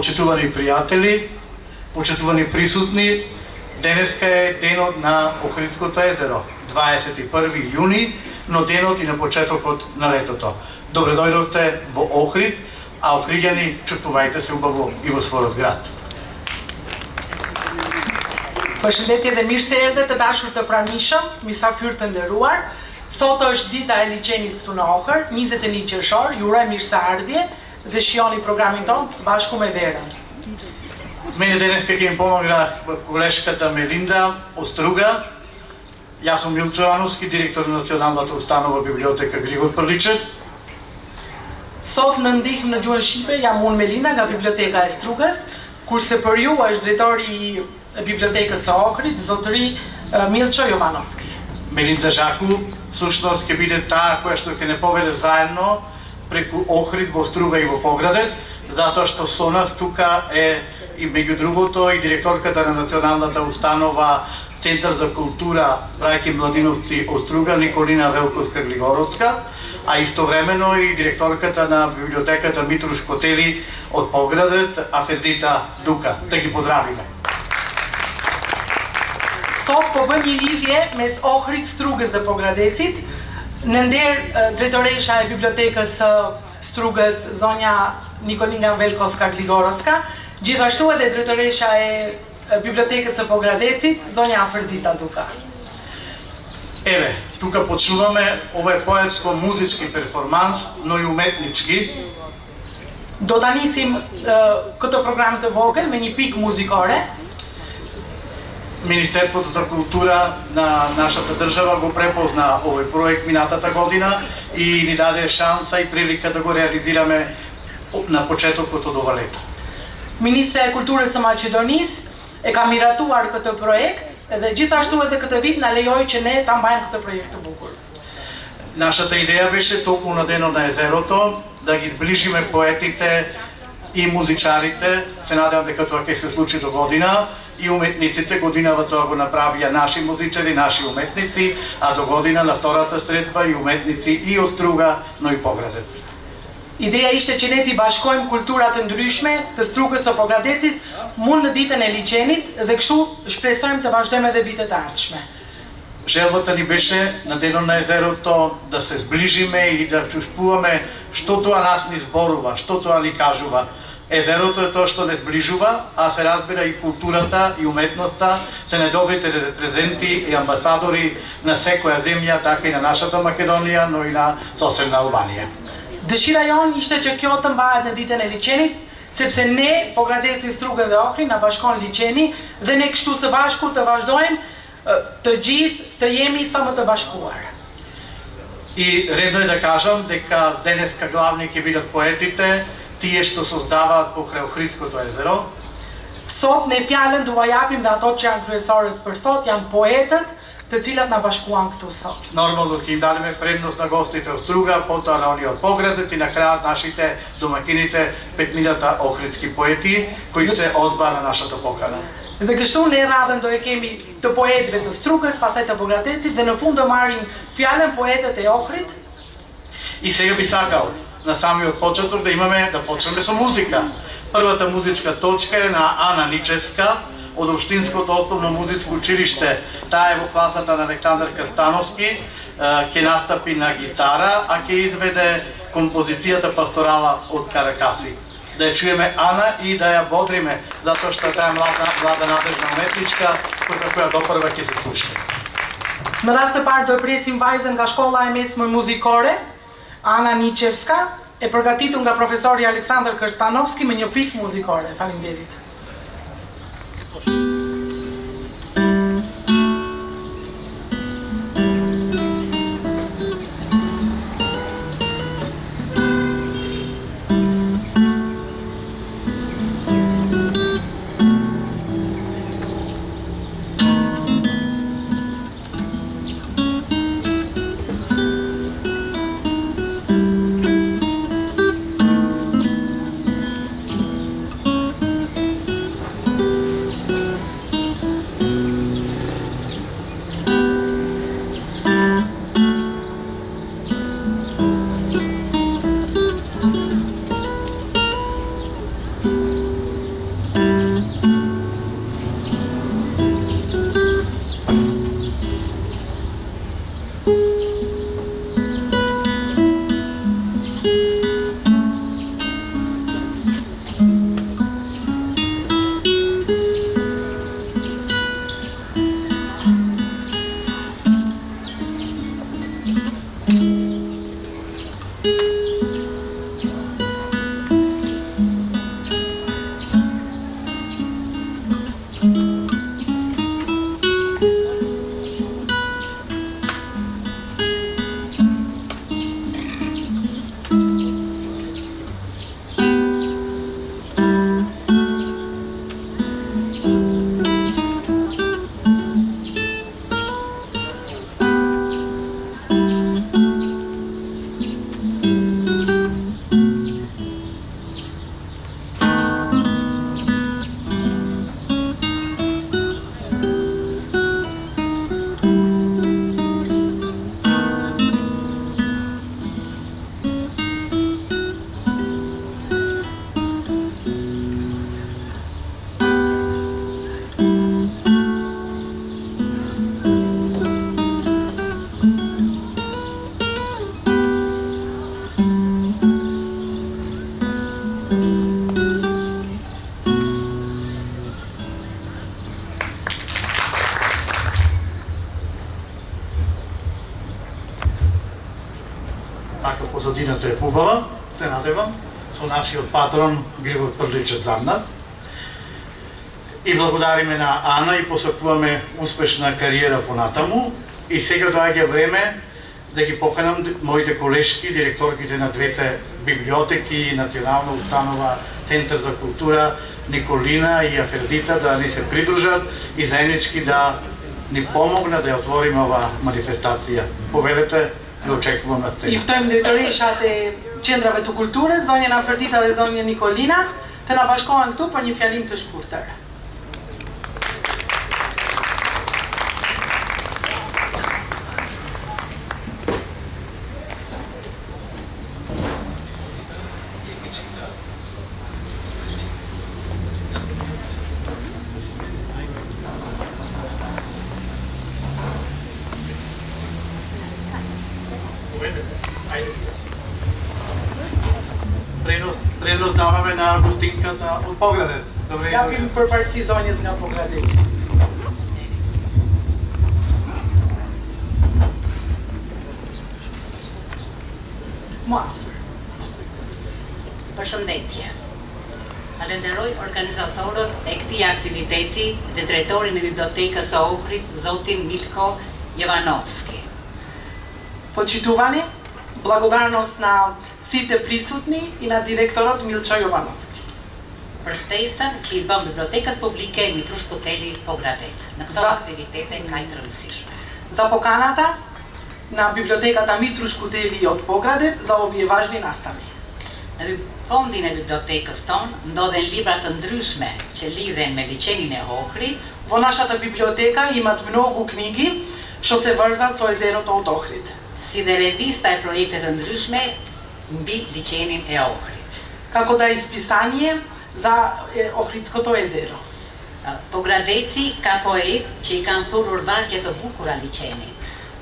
Почитувани пријатели, почитувани присутни, денеска е денот на Охридското езеро, 21 јуни, но денот и на почетокот на летото. Добре дојдовте во Охрид, а охриѓани, чувствувајте се убаво и во својот град. Përshëndetje dhe mirë se erdhët të dashur të pranishëm, mysafir të nderuar. Sot është dita e liçenit këtu në Ohër, 21 qershor, ju uroj mirëseardhje dhe shijoni programin tonë së bashku me Verën. Мене денеска ќе им помогна колешката Мелинда Оструга. Јас сум Милчо Јановски, директор на Националната установа библиотека Григор Прличев. Sot në ndihmë në gjuhën shqipe jam unë Melinda nga Biblioteka e Strugës, kurse për ju është drejtori i Bibliotekës së Ohrit, zotëri Milчо Јовановски. Мелинда Жаку, всушност ќе биде таа која што ќе не поведе заедно преку Охрид во Струга и во Поградет, затоа што со нас тука е и меѓу другото и директорката на Националната установа Центар за култура Брајки Младиновци Оструга Николина Велковска-Глигоровска, а истовремено и директорката на библиотеката Митруш Котели од Поградет Афердита Дука. Да ги поздравиме. Sot po bëm një lidhje mes Ohrit, Strugës dhe Pogradecit. Në nder drejtoresha e bibliotekës së Strugës, zonja Nikolina Velkovska-Gligorowska, gjithashtu edhe drejtoresha e bibliotekës së Pogradecit, zonja Aferdita Duka. Еве, тука почнуваме, ова е поетско-музички перформанс, но и уметнички. Do ta nisim këtë program të vogël me një pikë muzikore. Министерството за култура на нашата држава го препозна овој проект минатата година и ни даде шанса и прилика да го реализираме на почетокот од ова лето. Ministra e Kulturës së Maqedonisë e ka miratuar këtë projekt dhe gjithashtu edhe këtë vit na lejoi që ne ta mbajmë këtë projekt të bukur. Нашата идеја беше токму на денот на езерото да ги зближиме поетите и музичарите. Се надевам дека тоа ќе се случи до година. И уметниците, годинава тоа го направија наши музичари, наши уметници, а до година на втората средба и уметници и од Струга, но и Поградец. Ideja ishte që ne t'i bashkojmë kulturat të ndryshme të Strugës të Pogradecit mund në ditën e liçenit dhe kështu shpresojmë të vazhdojmë edhe vitet e ardhshme. Желбата ни беше на денот на езерото да се зближиме и да чувствуваме што тоа нас ни зборува, што тоа ни кажува. Езерото е тоа што не зближува, а се разбира и културата и уметноста се најдобрите репрезенти и амбасадори на секоја земја, така и на нашата Македонија, но и на соседна Албанија. Dëshira jonë ishte që kjo të mbahet në ditën e liçenit, sepse ne, Pogradeci, Strugën dhe Ohrin, na bashkon liçeni dhe ne kështu së bashku të vazhdojmë të gjithë të jemi sa më të bashkuar. И редно е да кажам дека денеска главни ќе бидат поетите, тие што создаваат покрај Охридското езеро. Sot ne fjalën dua japim dhe ato që janë kryesorët për sot janë poetët, të cilat na bashkuan këtu sot. Нормално ќе им дадеме предност на гостите од Струга, потоа на оние од Поградец и на крајот нашите домакините 5000 охридски поети кои се озва на нашата покана. Dhe kështu ne radhën do e kemi të poetëve të Strugës, pastaj të Pogradecit dhe në fund do marrin fjalën poetët e Ohrit. И сега би сакал на самиот почеток да имаме да почнеме со музика. Првата музичка точка е на Ана Ничевска од Општинското основно музичко училиште. Таа е во класата на Александар Кастановски, ќе настапи на гитара, а ќе изведе композицијата Пасторала од Каракаси. Да ја чуеме Ана и да ја бодриме, затоа што таа е млада надежна уметничка, која допрва ќе се слуша. Në rast të parë do e presim vajzën nga shkolla e mesme muzikore, Ana Nichevska, e përgatitur nga profesori Aleksandar Kërstanovski me një pikë muzikore. Faleminderit. мака позадината е хубава, се надевам, со нашиот патрон Григор Прличев за нас. И благодариме на Ана и посакуваме успешна кариера понатаму. И сега доаѓа време да ги поканам моите колешки, директорките на двете библиотеки, Национална установа Центар за култура, Николина и Афердита да ни се придружат и заеднички да ни помогнат да ја отвориме ова манифестација. Повелете, да очекуваме сцена. И втоим директоришате Qendravе të Kulturës, zonjën Aferdita dhe zonjën Nikolina, të na bashkohen këtu për një fjalim të shkurtër. Предност даваме на гостинката од Поградец. Добре. Japim përparësi zonjës nga Pogradeci. Më afër. Përshëndetje. Falenderoj organizatorët e këtij aktiviteti dhe drejtorin e Bibliotekës së Ohrit, zotin Milko Jovanovski. Почитувани, благодарност на сите присутни и на директорот Милчо Јовановски. Për ftesën që i bën Bibliotekës Publike Mitrush Kuteli Pogradec në këto aktivitete kaq të rëndësishme. За поканата на библиотеката Митруш Кутели од Поградец за овие важни настани. Në fondin e bibliotekës tonë ndodhen libra të ndryshme që lidhen me liçenin e Ohrit. Во нашата библиотека имат многу книги што се врзат со езерото од Охрид. Si dhe revista e projekte të ndryshme mbi liçenin e Ohrit. Како да исписание за Охридското езеро. Pogradeci ka poet që i kanë thurur vargje të bukura liçenit.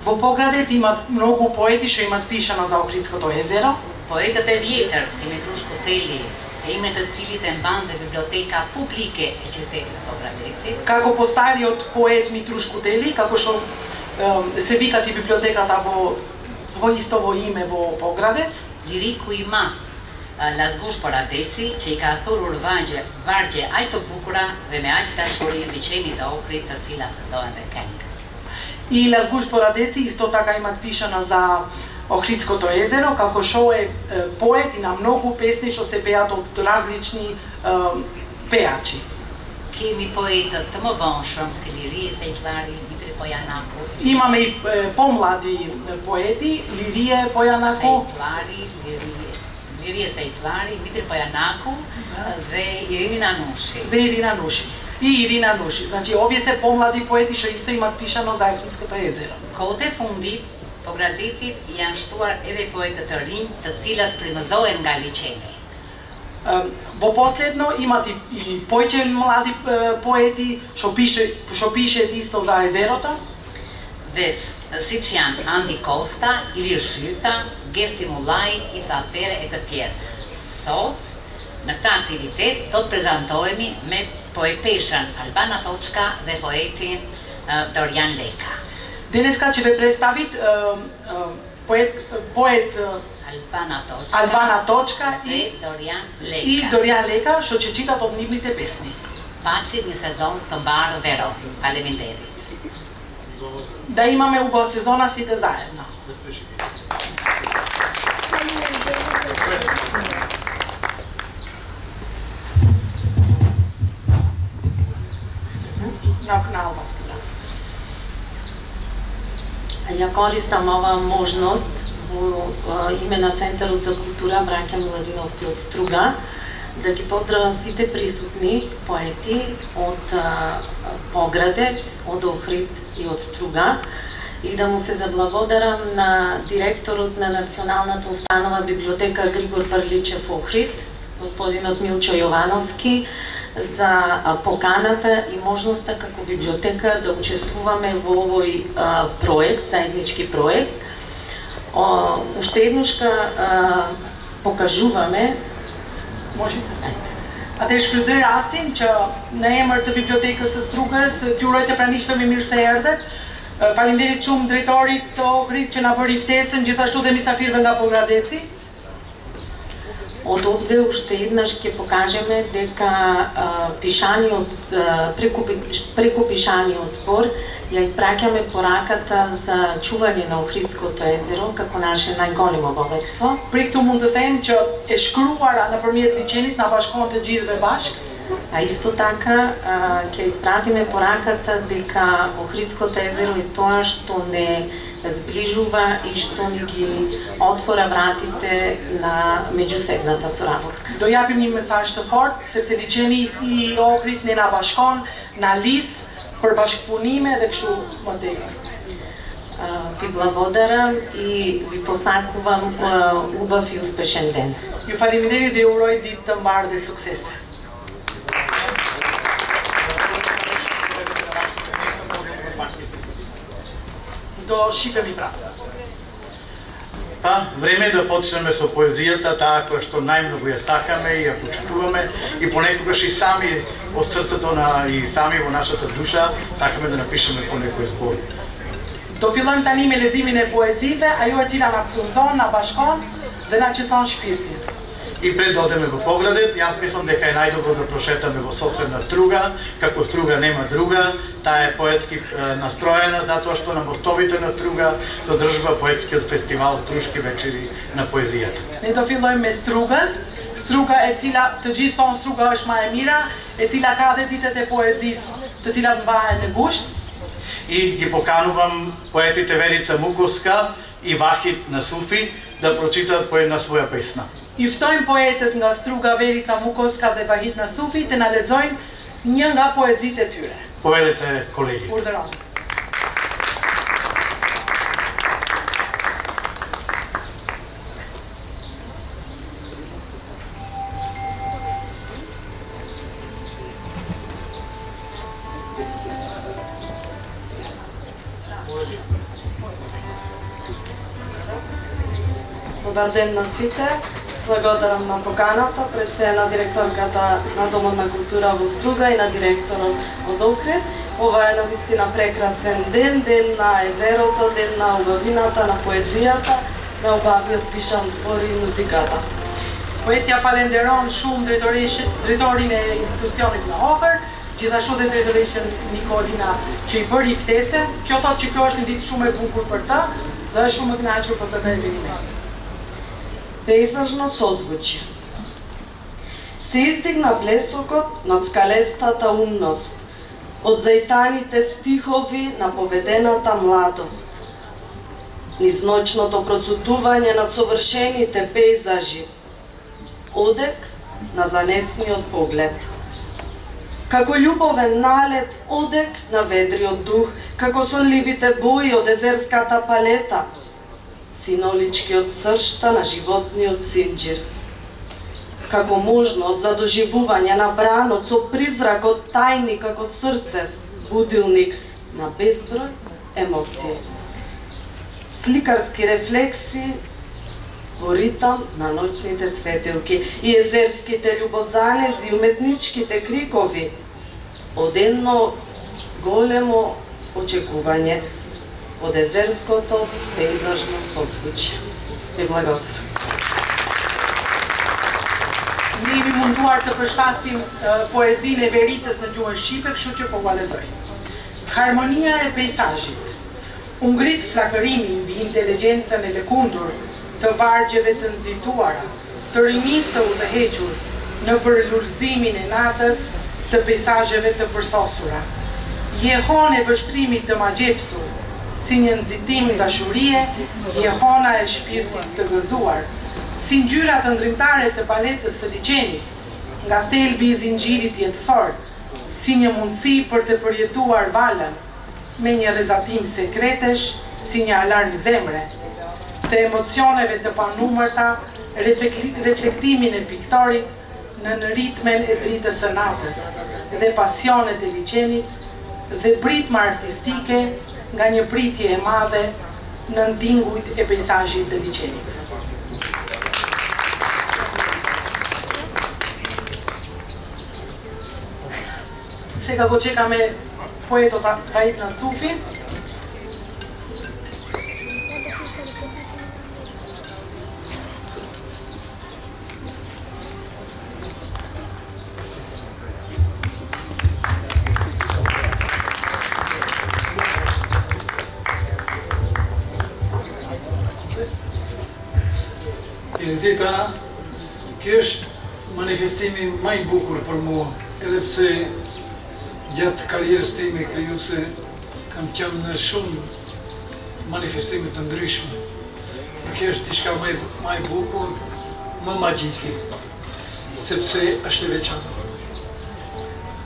Во Поградец имат многу поети што имат пишано за Охридското езеро. Poetët e vjetër si Mitrush Kuteli, e imret të cilit e mban dhe Biblioteka Publike e qytetit të Pogradecit, Како постариот поет Митруш Кутели, како што се викат и библиотеката во истово име во Поградец. liriku i madh Lazgush Poradeci që i ka thurur vargje aq të bukura dhe me aq dashuri liçenit të Ohrit, të cilat ndohen dhe këngë. И Лазгуш Порадеци исто така имат пишано за Охридското езеро, како што е поет и на многу песни што се пеат од различни пеачи. Kemi poetët të mëbonshëm si Liri Sejtlari, Mitri Pojanaku, Имаме и помлади поети, Лирие Појанаку, Liri Sejtlari, Mitri Pojanaku dhe Irina Nushi. dhe Ирина Нуши. И Ирина Нуши. Значи, овие се помлади поети што исто имат пишано за Охридското езеро. Kohët e fundit, Pogradecit janë shtuar edhe poetët të rinj, të cilët frymëzohen nga liçeni. Во последно имат и поќе млади поети што пишет исто за езерото. Dhe siç janë Andi Kosta, Ilir Shyta, Gerti Mullaj, Ita Pere e të tjerë. Sot, në këtë aktivitet, do të prezantohemi me poeteshën Albana Toçka dhe poetin Dorian Leka. Денеска ќе ве представит поет Albana Toçka dhe Dorian и Leka. Dorian Leka, што ќе читат од нивните песни. Paçi një sezon të mbarë vero. Faleminderit. Да имаме убава сезона сите заедно. На албански, да. Ја користам ова можност во име на Центарот за култура Браќа Миладиновци од Струга да ги поздравам сите присутни поети од Поградец, од Охрид и од Струга и да му се заблагодарам на директорот на Националната установа библиотека Григор Прличев Охрид, господинот Милчо Јовановски, за поканата и можноста како библиотека да учествуваме во овој проект, заеднички проект. Уште еднушка покажуваме. Можете? Atëherë shfrytëzoj rastin që në emër të bibliotekës së Strugës, ju uroj të pranishme me mirë se erdhët. Faleminderit shumë drejtorit të Ohrit që na bëri ftesën, gjithashtu dhe mysafirëve nga Pogradeci. Од овде уште еднаш ќе покажеме дека преку пишаниот збор ја испраќаме пораката за чување на Охридското езеро како наше најголемо богатство. Pri këtu mund të them që e shkruara nëпërmjet liçenit na bashkon të gjithëve bashkë. А исто така ќе испратиме пораката дека Охридското езеро е тоа што не зближува и што ни ги отвора вратите на меѓусебната соработка. Do japim një mesazh të fortë sepse liçeni I Ohrit ne na bashkon, na lidh për bashkëpunime dhe kështu më tepër. Ви благодарам и ви посакувам убав и успешен ден. Ju faleminderit dhe ju uroj ditë të mbarë dhe suksese. Do shifemi pra. Па, време е да почнеме со поезијата, таа која што најмногу ја сакаме и ја почитуваме и понекогаш и сами од срцето и сами во нашата душа сакаме да напишеме по некој збор. Do fillojmë tani me leximin e poezive, ajo e cila na frymëzon, na bashkon dhe na qetëson shpirtin. И пред да одеме во Поградец, јас мислам дека е најдобро да прошетаме во соседна Струга, како Струга нема друга, таа е поетски настроена затоа што на мостовите на Струга се одржува поетскиот фестивал Струшки вечери на поезијата. Ne do fillojmë me Strugën, Struga e cila të gjithë thonë Struga është më e mira, e cila ka dhe ditët e poezisë, të cilat mbahen në gusht. И ги поканувам поетите Верица Мукоска и Вахид Насуфи да прочитаат по една своја песна. I ftojmë poetët nga Struga, Verica Mukoska dhe Vahid Nasufi të na lexojnë një nga poezitë e tyre. Повелете, колеги. Urdhëron. Добар ден на сите. Благодарам на поканата, пред се на директорката на Домот на култура во Струга и на директорот од Охрид. Ова е навистина прекрасен ден, ден на езерото, ден на убавината, на поезијата, на убавиот пишан збор и музиката. Poetja falenderon shumë drejtorin e institucionit në Ohër, gjithashtu dhe drejtoreshën Nikolina që I bëri ftesën. Kjo thotë që kjo është një ditë shumë e bukur për ta dhe është shumë e kënaqur për këtë eveniment. Пейзажно созвучје. Се издигна блесокот над скалестата умност, од зајтаните стихови на поведената младост, низ ноќното процутување на совршените пейзажи, одек на занесниот поглед. Како љубовен налет, одек на ведриот дух, како сонливите бои од езерската палета, синоличкиот сршта на животниот синџир. Како можност за доживување на бранот со призракот тајни како срцев, будилник на безброј емоции. Сликарски рефлекси во ритам на ноќните светилки и езерските љубозанези и уметничките крикови од едно големо очекување од езерското пейзажно созвучје. Ви благодарам. Ne jemi munduar të përshtasim poezinë e Vericës në gjuhën shqipe, kështu që po ua lexoj. Harmonia e peizazhit. U ngrit flakërimi mbi inteligjencën e lëkundur të vargjeve të nxituara, të rinisë së udhëhequr në përlulëzimin e natës të peizazheve të përsosura. Jehon e vështrimit të magjepsur, si një nxitim dashurie, jehona e shpirtit të gëzuar, si ngjyra të ndrimtare të paletës së liçenit, nga thelbi I zinxhirit jetësor, si një mundësi për të përjetuar valën, me një rrezatim sekretesh, si një alarm zemre, të emocioneve të panumërta, reflektimin e piktorit në ritmen e dritës së natës, dhe pasionet e liçenit, dhe britma artistike nga një pritje e madhe në ndingujt e peizazhit të liçenit. Se kako čeka me poetot Vahid Nasufi, Визитета, kjo është manifestimi më i bukur për mua, edhe pse gjatë karrierës time krijuese kam qenë në shumë manifestime të ndryshme. Por kjo është diçka më e bukur, më magjike, sepse është e veçantë.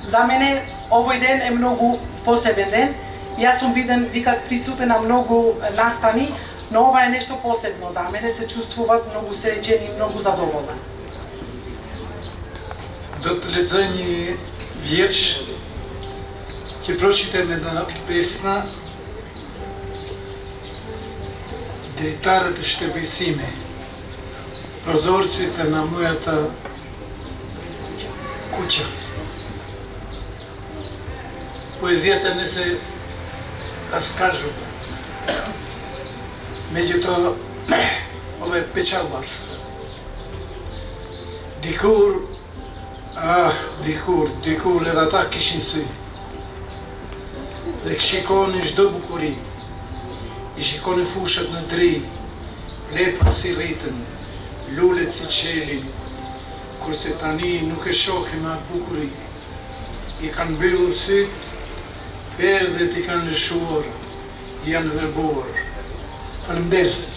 За мене овој ден е многу посебен ден. Јас сум виден викат присутен на многу настани, но ова е нешто посебно за мене, се чувствуват многу среќен и многу задоволен. Do të lexoj një vjersh që proqitet në pesna dritarët e shtëpisime, prozorësit në moята kuqa. Poezията не се разкажу. Меѓутоа, ова е печалбарска. Dikur edhe ata kishin sy. Dhe shikonin çdo bukuri. I shikonin fushat në dri, lepat si rritën, lulet si qelin, kurse tani nuk e shohim atë bukuri. I kanë mbyllur syt, perdhet i kanë lëshuar, janë verbuar. Faleminderit.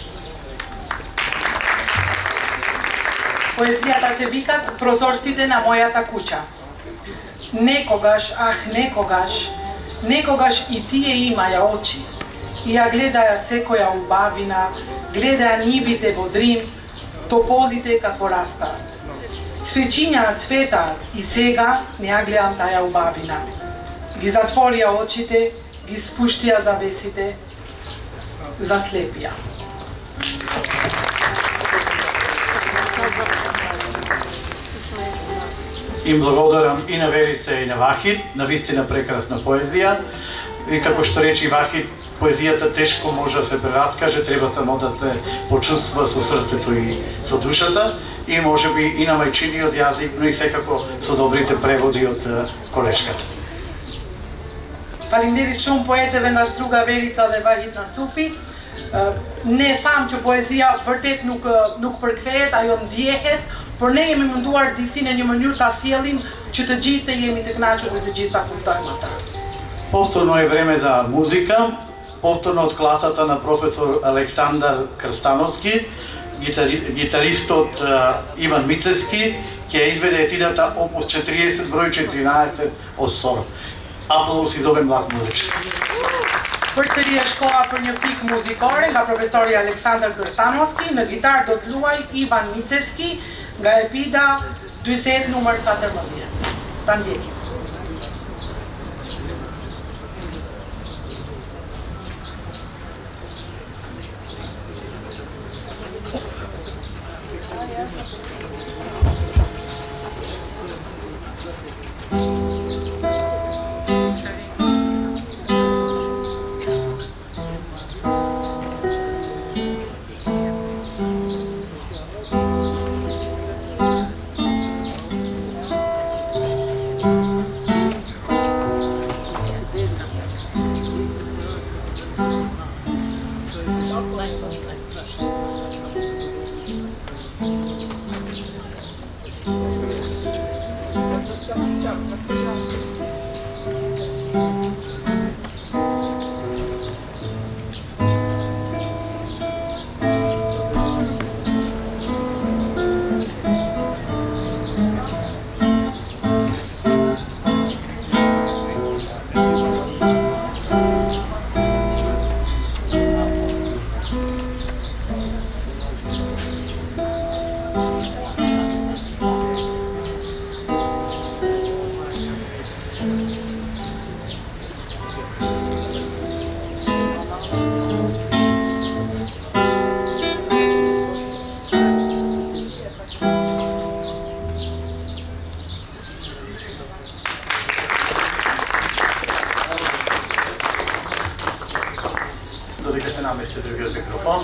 Поезијата се викат прозорците на мојата куќа. Некогаш и тие имаја очи. И ја гледаја секоја убавина, гледаја нивите во дрим, тополите како растаат. Цвечиња цветаат и сега не ја гледам таја убавина. Ги затворија очите, ги спуштија завесите, заслепија. Им благодарам и на Верица и на Вахид, на вистина прекрасна поезија. И како што рече Вахид, поезијата тешко може да се прераскаже, треба само да се почувствува со срцето и со душата, и можеби и на мајчиниот јазик, но и секако со добрите преводи од колешката. Faleminderit shumë poeteve nga Struga, Verica dhe Vahid Nasufi. Ne tham që poezia vërtet nuk përkthehet, ajo ndjehet, por ne jemi munduar disi në një mënyrë ta sjellim që të gjithë të jemi të kënaqur dhe të gjithë ta kuptojmë ata. Повторно е време за музика, повторно од класата на професор Александар Крстановски, гитаристот Иван Мицевски, ќе изведе етидата Опус 40 број 14 од СОР. Aplaus i dove mlad muzički. Përsëri është koha për një pikë muzikore nga profesori Aleksandar Krstanovski, në gitar do të luaj Ivan Micevski nga Epida 40 numër 14. Ta ndjekim.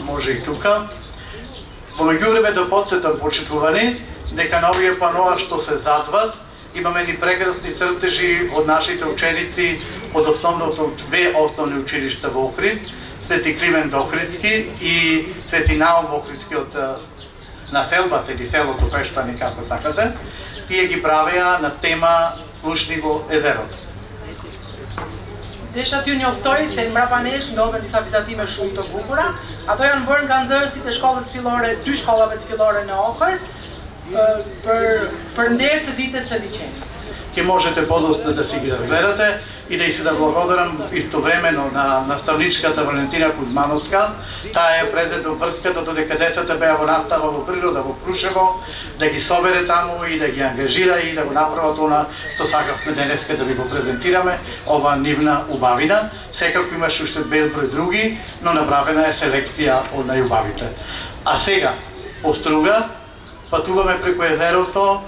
Може и тука. Во меѓувреме да подсетам почитувани дека на овие паноа што се зад вас имаме ни прекрасни цртежи од нашите ученици од две основни училишта во Охрид, Свети Климент Охридски и Свети Наум Охридски од населбата или селото Пештани, како сакате, тие ги правеа на тема Слушни во езерото. Desha t'ju njoftoj se mbrapanesh ndodhen disa vizatime shumë të bukura. Ato janë bërë nga nxënësit e shkollës fillore, 2 shkollave të fillore në Ohër, për nder të ditës së liçenit. Ке можете подоцна да си ги разгледате и да и се да благодарам истовремено на наставничката Валентина Кузмановска. Таа е презет во врската додека децата беа во настава во природа во Крушево, да ги собере таму и да ги ангажира и да го направат она што сакавме денеска да ви го презентираме, ова нивна убавина. Секако имаше уште безброј други, но направена е селекција од најубавите. А сега, по Струга, патуваме преку езерото,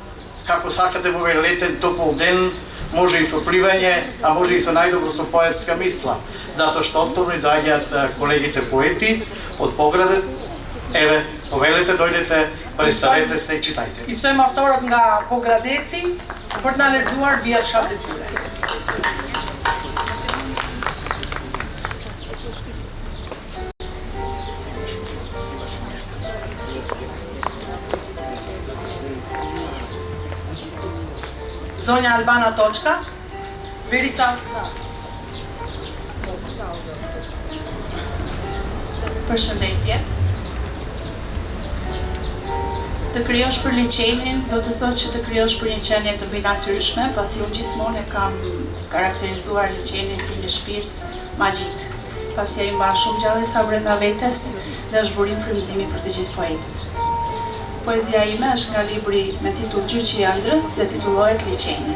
како сакате во овој летен топол ден, може и со пливање, а може и со најдобро со поетска мисла, затоа што оттаму и доаѓаат колегите поети од поградот. Еве, повелете, дојдете, представете се и читајте. I ftojmë авторët nga Pogradeci për të na lexuar vjershat e tyre. Zonja Albana Toçka, Verica. Përshëndetje. Të krijosh për liçenin do të thotë që të krijosh për një qenie të mbinatyrshme, pasi unë gjithmonë e kam karakterizuar liçenin si një shpirt magjik, pasi ai mban shumë gjallësa brenda vetes dhe është burim frymëzimi për të gjithë poetët. Poezia ime është nga libri me titull Gjyqi i ëndrës dhe titullohet Liçeni.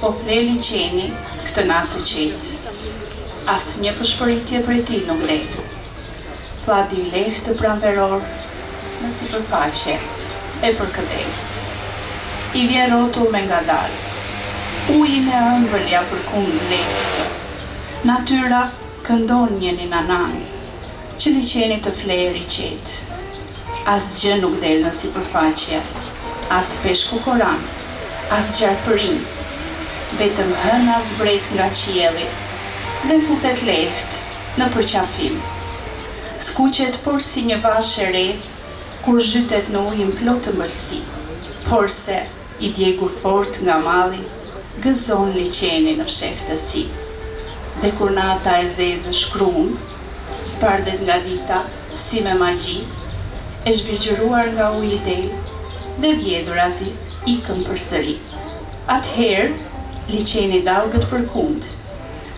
Po fle liçeni këtë natë të qetë, asnjë përshpëritje prej tij nuk del. Fladi i lehtë të pranveror në sipërfaqe e përkëdel. I vjen rrotull me ngadal, uji me ëmbëlja përkund lehtë. Natyra këndon një ninanan, që liçeni të flerë i qetë. Asgjë nuk del në sipërfaqe, as peshku koran, as gjarpërin, vetëm hëna zbret nga qielli dhe futet lehtë në përqafim. Skuqet por si një vashë e re, kur zhytet në ujin plot të mbëlsi, por se i djegur fort nga malli, gëzon liçeni në fshehtësi. Dhe kur nata e zezë shkrum, zbardet nga dita si me magji, e zhvirgjëruar nga uji i del, dhe vjedhurazi ikën përsëri. Atëherë, liçeni dallgët përkund,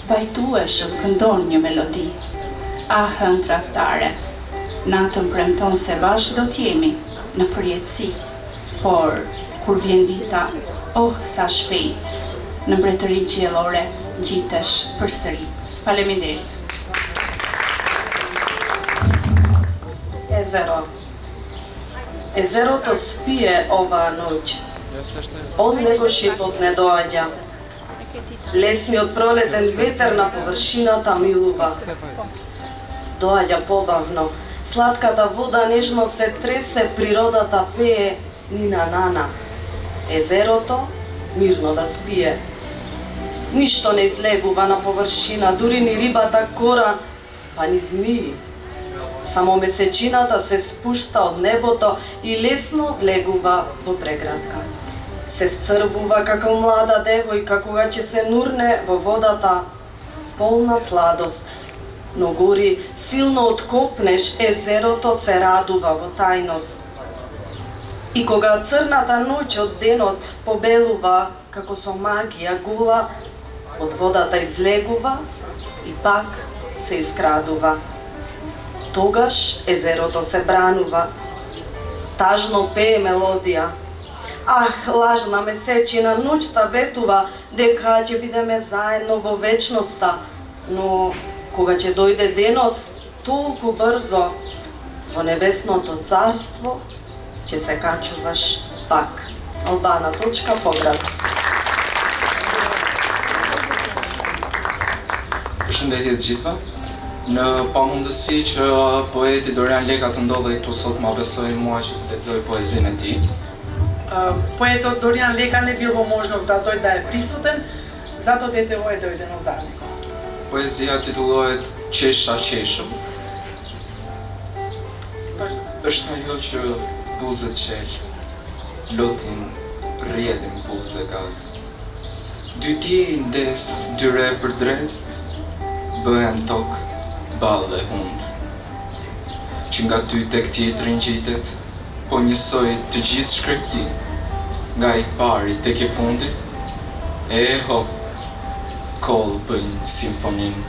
vajtueshëm këndon një melodi. Ah, hënë tradhtare, natën premton se bashkë do t'jemi në përjetësi, por kur vjen dita, oh sa shpejt, në mbretërinë qiellore ngjitesh përsëri. Faleminderit. Езерото спие оваа ноќ. Од него шипот не доаѓа. Лесниот пролетен ветер на површината милува. Доаѓа побавно. Сладката вода нежно се тресе, природата пее нина нана. Езерото мирно да спие. Ништо не излегува на површина, дури ни рибата коран, па ни змии. Само месечината се спушта од небото и лесно влегува во преградка. Се вцрвува како млада девојка кога ќе се нурне во водата, полна сладост. Но гори силно откопнеш, езерото се радува во тајност. И кога црната ноќ од денот побелува како со магија гула, од водата излегува и пак се искрадува. Тогаш езерото се бранува, тажно пее мелодија. Ах, лажна месечина, ноќта ветува дека ќе бидеме заедно во вечноста, но кога ќе дојде денот, толку брзо во небесното царство ќе се качуваш пак. Албана Точка, Поградец. Përshëndetje të gjithëve. Në pamundësi që poeti Dorian Leka të ndodhej këtu sot, ma besoi mua që të lexoj poezinë e tij. Poetot Dorian Leka ne bilo možnost da dođe da je prisutan, zato dete ovo je dojdeno zadnjego. Poezia titullohet Qesha qeshëm. Vazhdo. është ajo që buzët qelë, lotin rjedhin buzë gaz. Dy tje i ndes, dyre për dreth, bëhen tokë, balë dhe hundë. Që nga ty tek tjetrin gjitet, po njësoj të gjithë shkrepti, nga i pari tek i fundit, e hop, kollë bëjnë simfonin.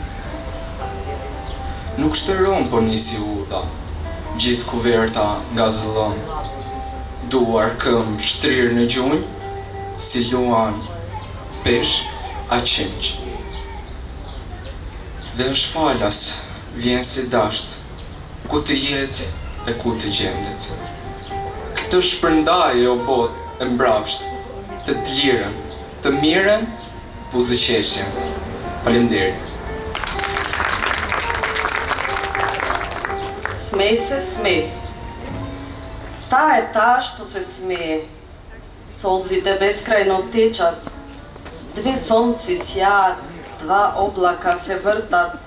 Nuk shtëron po nisi udha, gjithë kuverta nga zëllon, duar këmbë shtrirë në gjunjë, si luan, peshk, a qimq. Dhe është falas, vjen si dasht, ku të jetë e ku të gjendet. Këtë shpërndaj o bot e mbrapsht, të lirën, të mirën, buzëqeshjen. Faleminderit. Smej se smej. Ta e ta što se smeje. Solzite beskrajno tečat. Dve sonci sjat, dva oblaka se vrtat,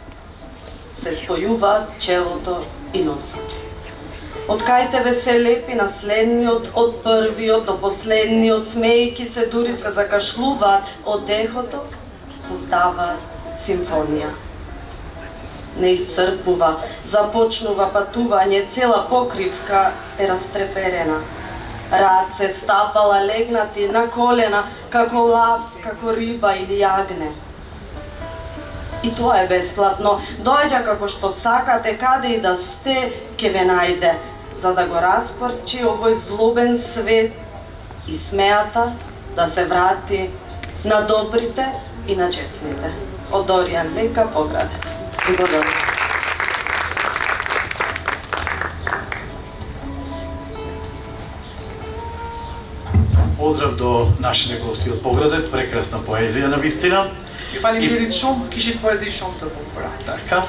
se spojува челото и носот. Откајте ве се лепи наследниот, од првиот до последниот, смејки се дури се закашлуваат, од дехото создаваат симфонија. Не исцрпува, започнува патување, цела покривка е растреперена. Раце стапала легнати на колена, како лав, како риба или јагне. И тоа е бесплатно. Доаѓа како што сакате, каде и да сте, ке ве најде, за да го распарчи овој злобен свет и смеата да се врати на добрите и на честните. Од Доријан Лека, Поградец. Благодарам. Поздрав до нашите гости од Поградец, прекрасна поезија на вистина. Ju falimderit shumë, kishit poezi shumë të bukura. Така.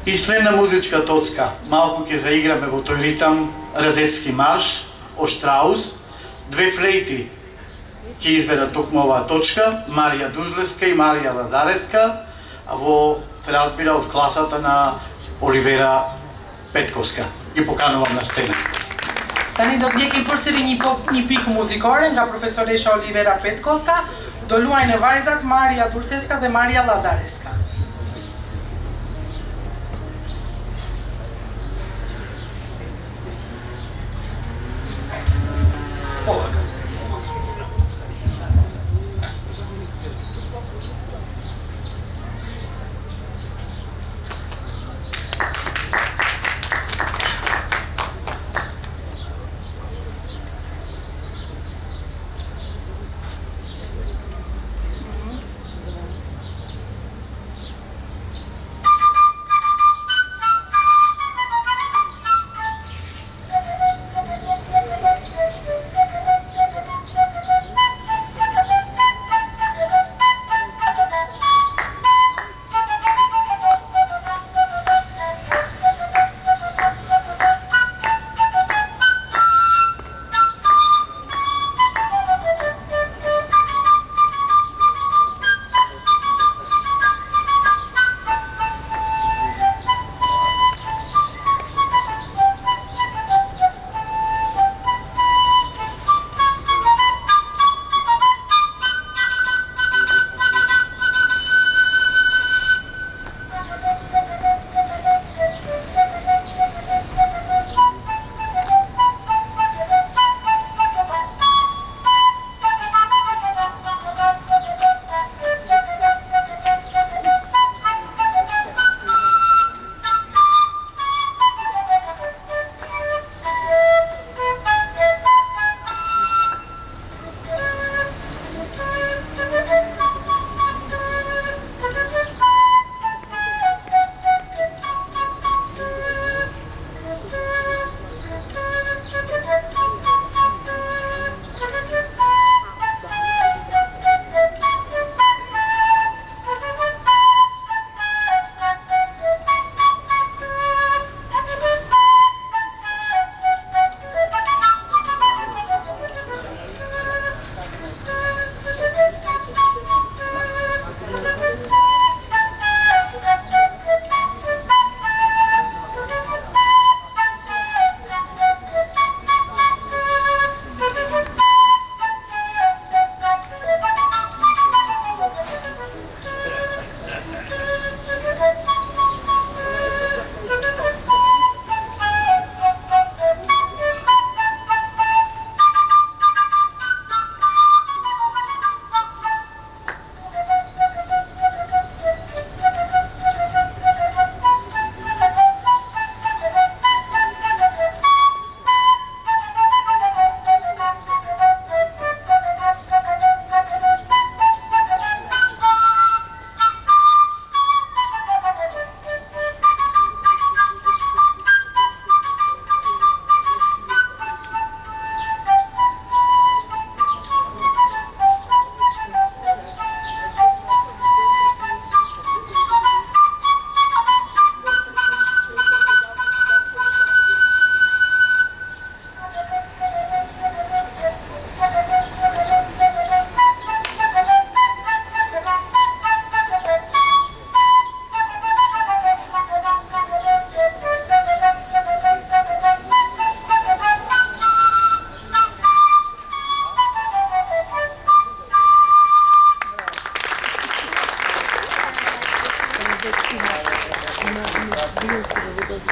И следна музичка точка. Малку ќе заиграме во тој ритам Радецки марш од Штраус. Две флейти ќе изведат токму оваа точка, Марија Дузлевска и Марија Лазареска, а во се разбира од класата на Оливера Петковска. Ги поканувам на сцена. Tani do të ndjekim përsëri një pikë muzikore nga profesoresha Olivera Petkovska, do luajnë vajzat Marija Dulseska dhe Marija Lazareska.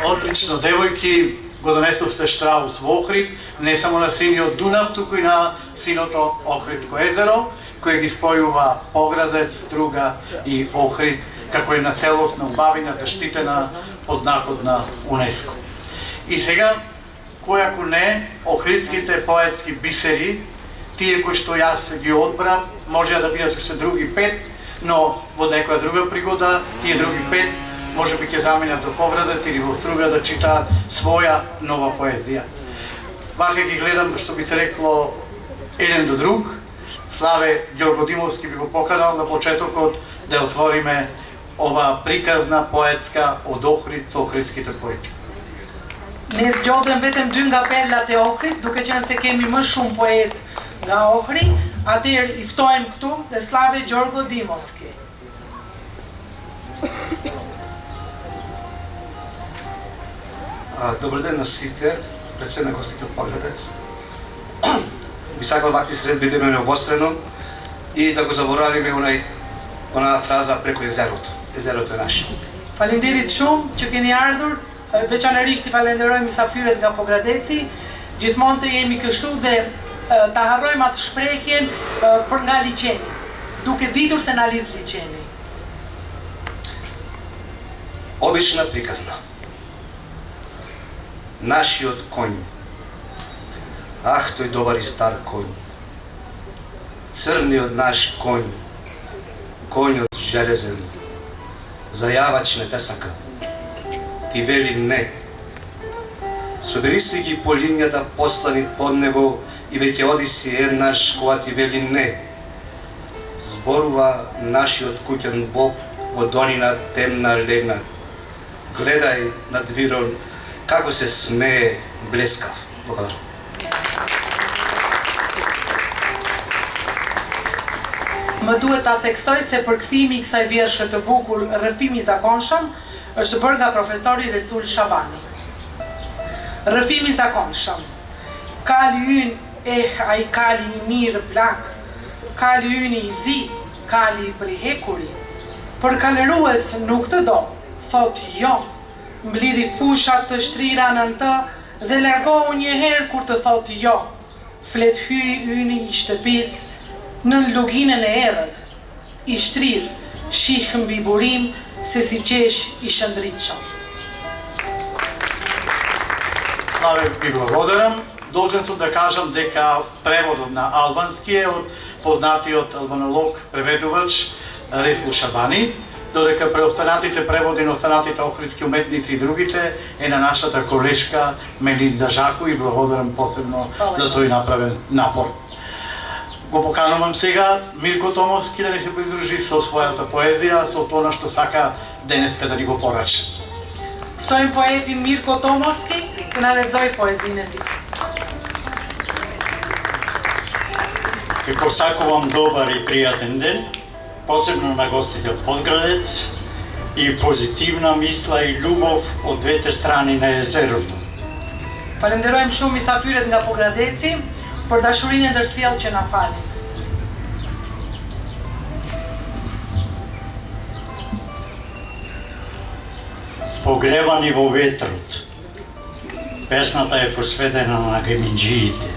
Одлично, девојки, го донесовте Штраус во Охрид, не само на синиот Дунав, туку и на синото Охридско езеро, кој ги спојува Поградец, Струга и Охрид, како една целосна убавина заштитена под знакот на УНЕСКО. И сега, кој ако не, охридските поетски бисери, тие кои што јас ги одбрав, може да бидат уште други 5, но во некоја друга пригода, тие други 5 може би ќе заминат до Поградец или во Струга да читаат своја нова поезија. Вака ги гледам, што би се рекло, еден до друг. Славе Ѓорго Димовски би го поканал на почетокот да отвориме ова приказна поетска од Охрид со охридските поети. Ne zgjodhem vetëm 2 nga perlat e Ohrit, duke qenë se kemi më shumë poet nga Ohri, atëherë i ftojmë këtu dhe Slave Ѓorgo Dimoski. Добар ден на сите, пред се на гостите од Поградец. Би сакал вакви средби да имаме обострено и да го заборавиме она фраза преку езерото. Езерото е наше. Faleminderit shumë që keni ardhur, veçanërisht i falenderoj mysafirët nga Pogradeci. Gjithmonë të jemi kështu dhe ta harrojmë atë shprehjen për nga liçeni, duke ditur se na lidh liçeni. Обична приказна. Нашиот конј. Ах, тој добар и стар конј. Црниот наш конј. Конјот железен. Зајавач не те сака. Ти вели не. Собери си ги по линијата послани под него и веќе оди си еднаш кога ти вели не. Зборува нашиот куќен Бог во долина темна легнат. Гледај над вирон како се смее блескав. Благодарам. Më duhet ta theksoj se përkthimi I kësaj vjershe të bukur Rrëfimi I zakonshëm është bërë nga profesori Resul Shabani. Rrëfimi I zakonshëm. Kali ynë ai kali I mirë plak, kali ynë I zi, kali I prihekuri. Për kalerues nuk të do, thot jo, mblidhi fushat të shtrira në të dhe largohu një herë kur të thot jo. Flet yni I shtëpis në luginën e errët, I shtrir, shih mbi burim se si qesh I shëndritshëm. Славе, ви благодарам. Должен сум да кажам дека преводот на албански е од познатиот албанолог, преведувач Ресул Шабани, додека преостанатите преводи на останатите охридски уметници и другите е на нашата колешка Мелинда Жако и благодарам посебно за тој направен напор. Го поканувам сега Мирко Томовски да ни се придружи со својата поезија, со тоа што сака денеска да ни го порача. Ftojmë poetin Mirko Tomovski të na lexojë poezinë e tij. Ви посакувам добар и пријатен ден, посебно на гостите од Подградец и позитивна мисла и љубов од двете страни на езерото. Falenderojmë shumë mysafirët nga Pogradeci për dashurinë e ndërsjellë që na falin. Погребани во ветрот. Песната е посветена на геминџиите.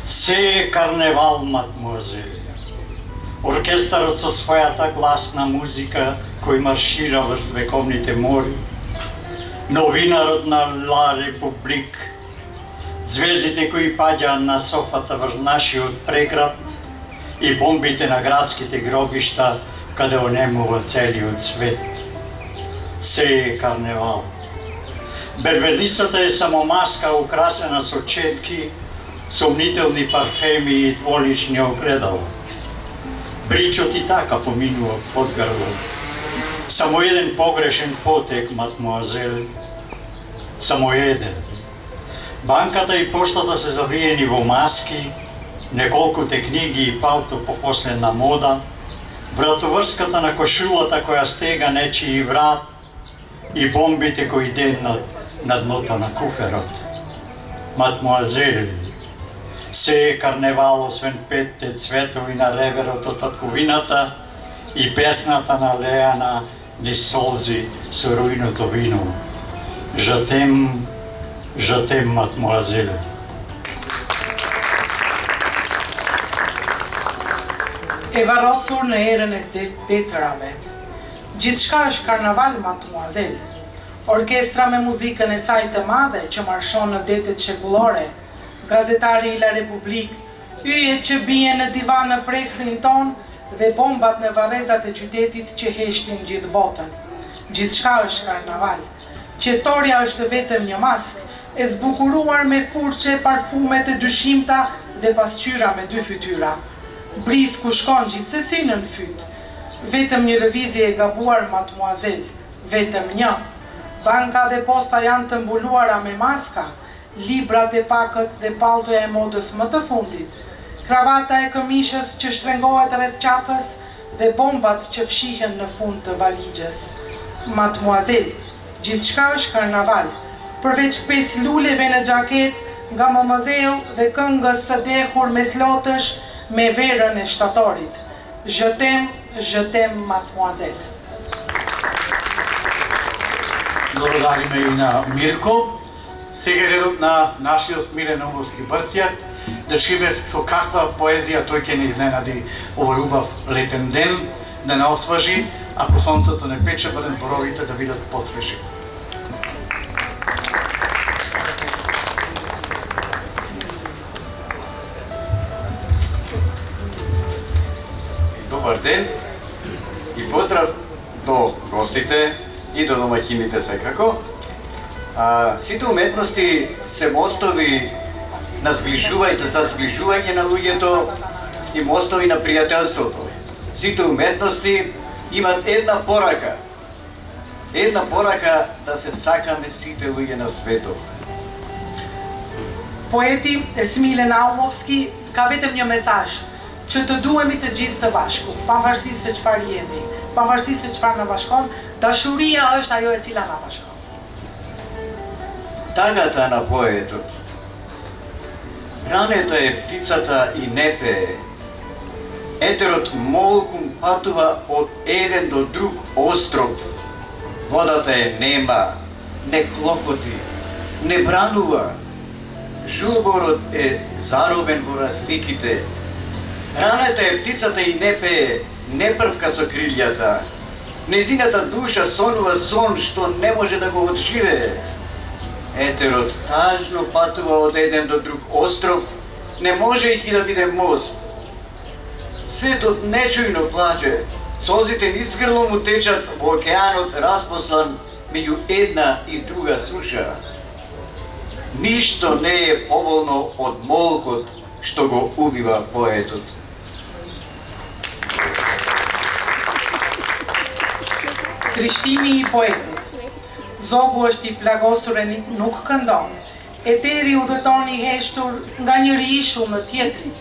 Се е карневал, мадмуазели. Оркестарот со својата гласна музика кој маршира врз вековните мори, новинарот на Ла Републик, звездите кои паѓаат на софата врз нашиот преград и бомбите на градските гробишта каде онемува целиот свет. Се е карневал. Берберницата е само маска украсена со четки, сомнителни парфеми и дволични огледала. Бричот и така поминува под грло. Само еден погрешен потек, мадмуазели. Само еден. Банката и поштата се завиени во маски, неколкуте книги и палто по последна мода, вратоврската на кошулата која стега нечии врат и бомбите кои денат на дното на куферот. Мадмуазели, се е карневал освен петте цветови на реверот од татковината и песната на Леана një solzi së rujnë të vinu. Je t'aime, mademoiselle. E varrosur në erën e detërave. Gjithçka është karnaval, mademoiselle. Orkestra me muzikën e saj të madhe që marshon në detet shekullore, gazetari i La Republik, yjet që bien në divan në prekrin ton dhe bombat në varrezat e qytetit që heshtin gjithë botën. Gjithçka është karnaval. Qetorja është vetëm një mask, e zbukuruar me furçe, parfume të dyshimta dhe pasqyra me dy fytyra. Bris ku shkon gjithsesi nën fyt. Vetëm një lëvizje e gabuar, mademoiselle, vetëm një. Banka dhe posta janë të mbuluara me maska, librat e pakët dhe palltoja e modës më të fundit, kravata e këmishës që shtrengohet rreth qafës dhe bombat që fshihen në fund të valixhes. Mademoiselle, gjithçka është karnaval, përveç 5 luleve në xhaket, nga Momëdheu dhe këngës së dehur mes lotësh me verën e shtatorit. Je t'aime, mademoiselle. Благодариме и на Мирко. Сега е редот на нашиот Милен Омовски Брцјак да чуеме со каква поезија тој ќе ни изненади овој убав летен ден, да не освежи, ако сонцето не пече, барем боровите да видат посвежи. Добар ден и поздрав до гостите и до домаќините секако. Сите уметности се мостови на зближување, за зближување на луѓето и мостови на пријателството. Сите уметности имат една порака да се сакаме сите луѓе на светот. Poeti Smilën Aumowski ka vetëm një mesazh, që të duhemi të gjithë së bashku, pavarësisht se çfarë jemi, pavarësisht se çfarë na bashkon, dashuria është ajo e cila na bashkon. Тагата на поетот. Рането е птицата и не пее. Етерот молкум патува од еден до друг остров. Водата е нема, не клокоти, не бранува. Жуборот е заробен во разликите. Ранета е птицата и не пее, не првка со крилјата. Незината душа сонува сон што не може да го одживее. Етерот тажно патува од еден до друг остров, не можејќи да биде мост. Светот нечујно плаче, солзите низ грло му течат во океанот распослан меѓу една и друга суша. Ништо не е поволно од молкот што го убива поетот. Trishtimi i poetit. Zogu është i plagosur e nuk këndon. Eteri udhëton i heshtur nga njëri ishull në tjetrin.